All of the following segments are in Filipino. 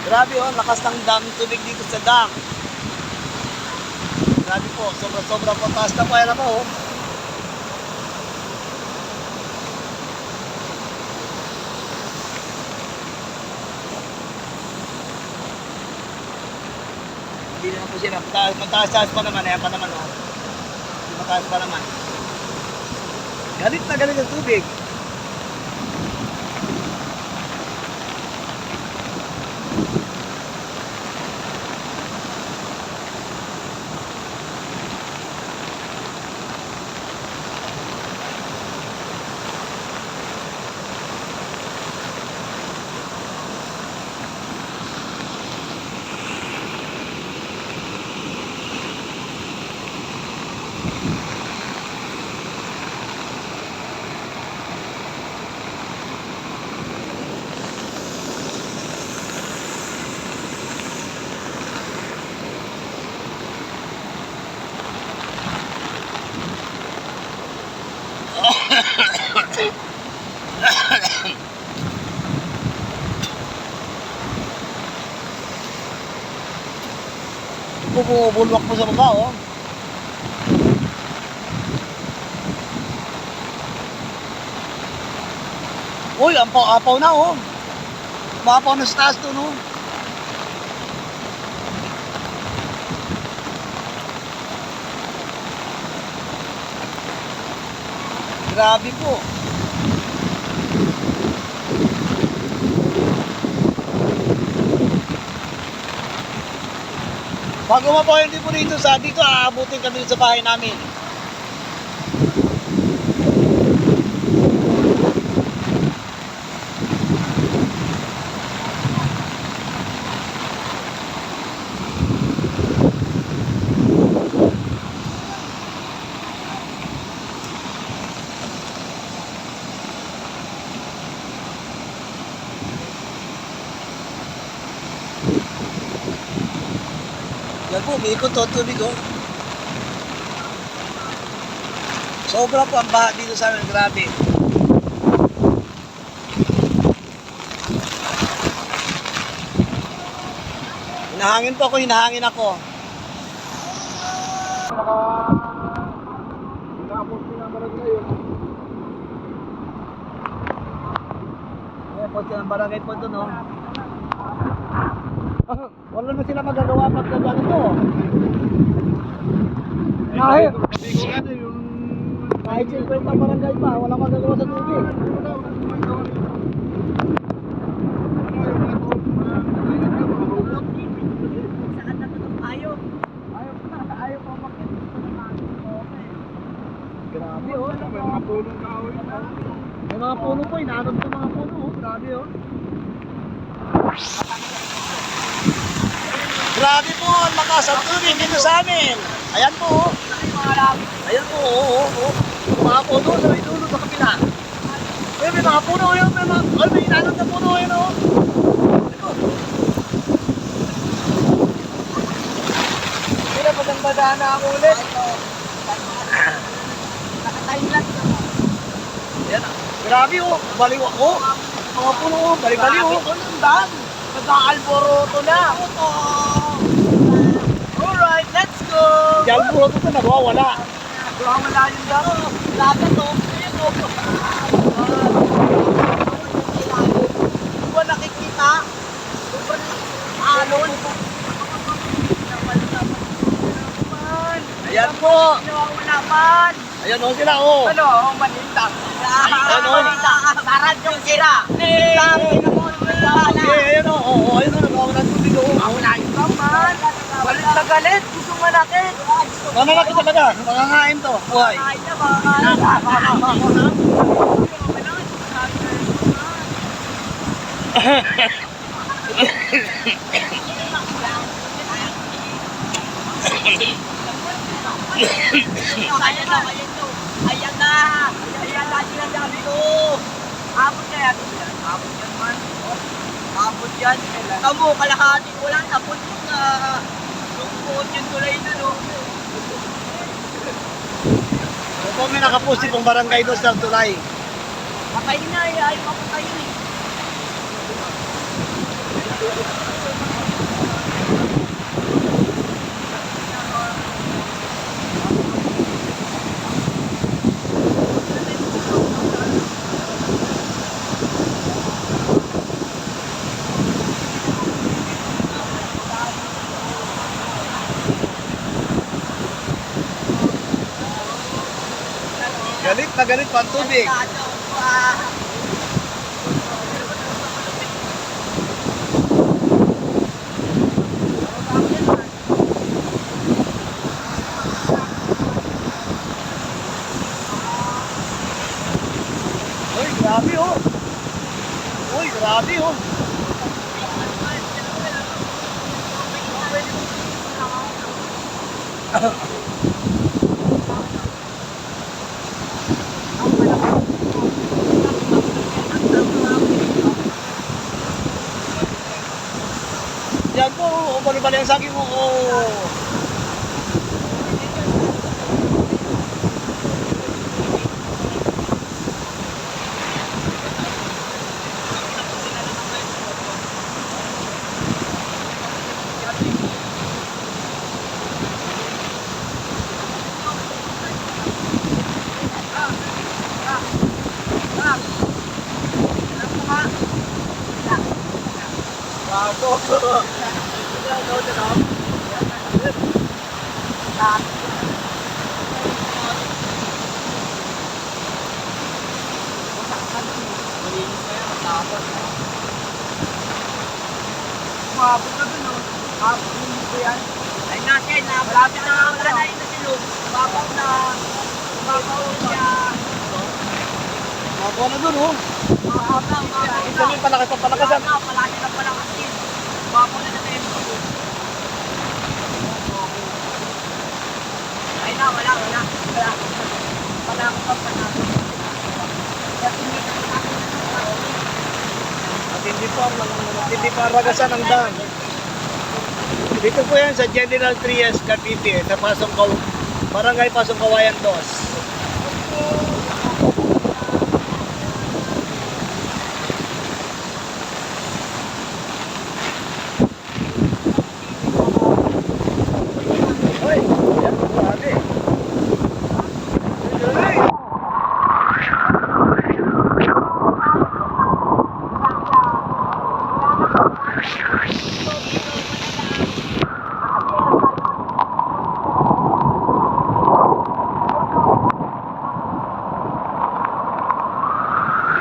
Grabe oh, lakas ng dam tubig dito sa dam. Grabe po, sobra-sobra po taas na po. Ayan na po oh. Hindi na po sila. Mataas-taas pa naman. Ayan pa naman oh. Mataas pa naman. Galit na galit ang tubig. Bumubulwak po sa baba oh. Uy, apaw na oh. Mapaw na sa taas doon oh. Grabe po. Bago mapaw hindi po dito sa dito, aabutin kami sa bahay namin. Yan po, umiikot to, tubig oh. Sobra po ang baha dito sa amin, grabe. Hinahangin po ako, hinahangin ako. Ayan po silang barangay po doon oh. Wala na sila magagawa pag ganito. Kahit 50 barangay pa, wala magagawa sa tubig. Saan na ito ayaw? Ayaw pa makit. Grabe oh. May mga punong kahoy na. May mga puno po, inaanod po mga puno oh. Grabe oh. Grabe po ang lakas ng tubig dito sa amin. Ayan po oh. Ayan po oh, oh, oh. Mga puno sa may dulo sa kapila. May mga puno yun. May inaanod na puno yun oh. Ito. Hindi na padang-badaan na ako ulit. Nakatayin lang. Ayan ah. Grabe oh. Baliw ako. Mga puno oh. Bali-bali oh. Ito nung dam. Nagka-alboroto na. Alright, let's go. Si Alboroto ko nawawala. Wala yung dam. Lagat to. Ayan o. Hindi ba nakikita? Sobrang alon. Ayan po. Nawawala man. Ayan oh sila oh. Ano? Manita. Ano? Manita. Sarad yung sira. Ayan oh. Oh, ayan oh. Nawawala ng tubig oh. Wala yung kaman. Galit na galit. Gusto nga natin. Mamalaki talaga. Mangangain to. Buhay. Ay, na mga Ayan na. Ayan na sinasabi ko. Abot kaya ito yan. Abot yan man. Abot yan. Kamu, kalahati ko lang. Abot yung lungkot yung tulay na no. Ito may nakaposti pong barangay doon sa tulay. Patayin na. Ayaw mapatayin eh. na ganit pa ang tubig. Uy, grabe oh. Uy, grabe oh. Yan po, bali-bali ang saging mo. Oh. Umabot na dun, oh. Umabot na dito yan. Ay, natin, malapit na ang nanay na silog. Umabaw na. Umabaw siya. Makuha na dun oh. Umabaw na, umabaw na. Ito yung palakas ng palakasan. Wala na, palagi na palakasin. Umabaw na sa tempo. Ay na, wala. Wala. Wala ko pa panalo. Kasi hindi na natin na At hindi pa ragasan ang dam. Dito po yan sa General Trias, Cavite, sa Barangay Pasong Kawayan 2. Hoy, yan, grabe. Ay!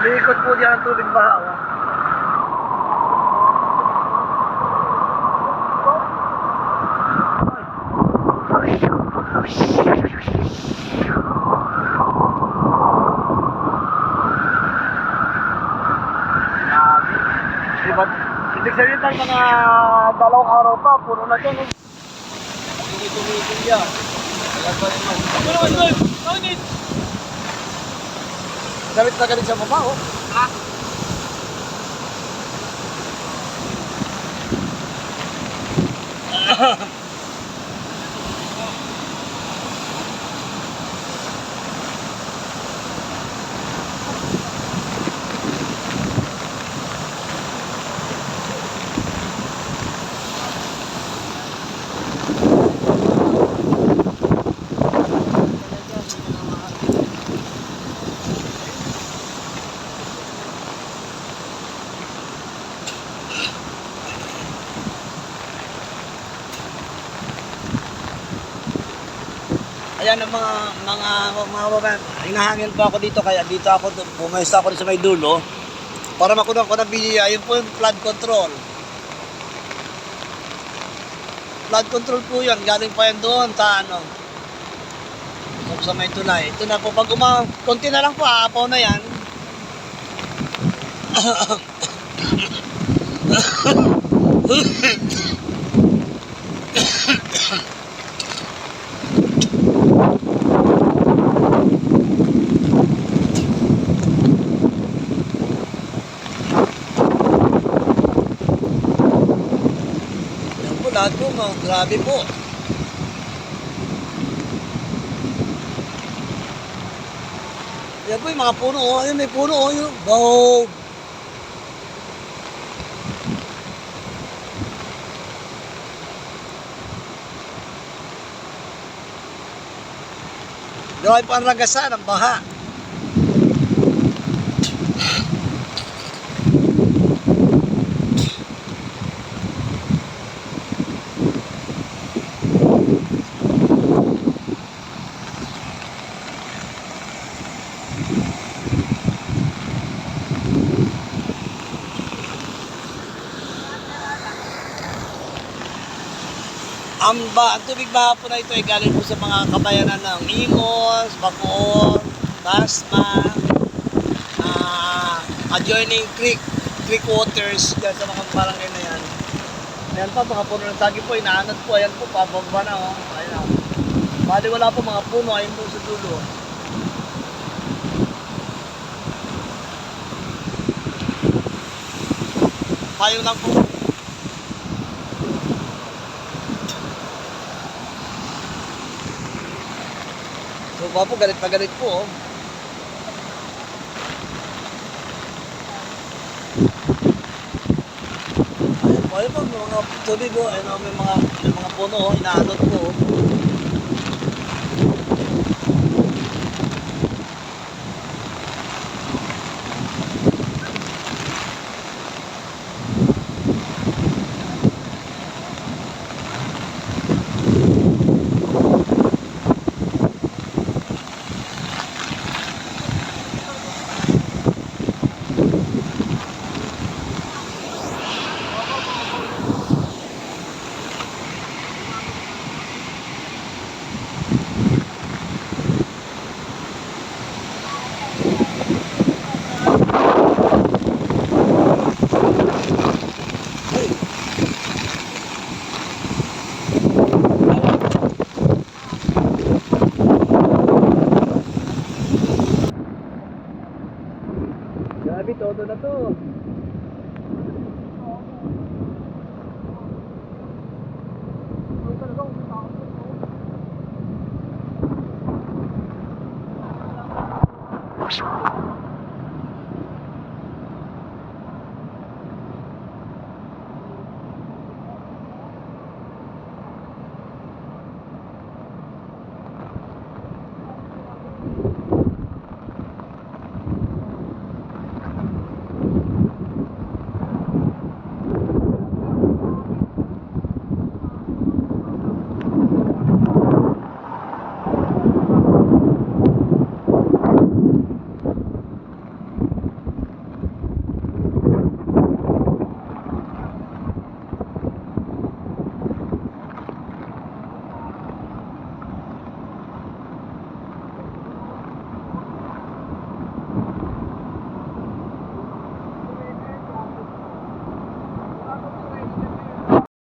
Umiikot po diyan ang tubig baha. Oh. Diba? Ibig sabihin tayo mga 2 araw pa, puro na dyan. Oh. Tumigil yan. Galit na galit sa baba, oh. Ha? Ayan ang mga babae. Hinahangin pa ako dito kaya dito ako pumayos ako sa may dulo para makunan ko ng video. Ayun po yung flood control. Flood control po yan. Galing pa yan doon sa ano. Sa may tulay. Ito na po. Pag konti na lang po, aapaw na yan. Yan po lahat po. Grabe po. Yan po yung mga puno. Oh. Ayun, may puno. Oh. Yun. Wow. Gawin pa ang ragasan, ang baha. Ang tubig mahapon na ito ay galing po sa mga kabayanan ng Imos, Bacoor, Tasma, adjoining creek waters dyan sa mga barangay na yan. Ayan pa, mga puno ng tagi po, inaanad po, ayan po, pababa na oh. Ayan oh. Bali wala po mga puno, ayun po sa dulo. Payo lang po. So po, galit na galit po oh. Ayun po, may mga tubig oh, ayun oh, may mga puno oh, inaanod po oh.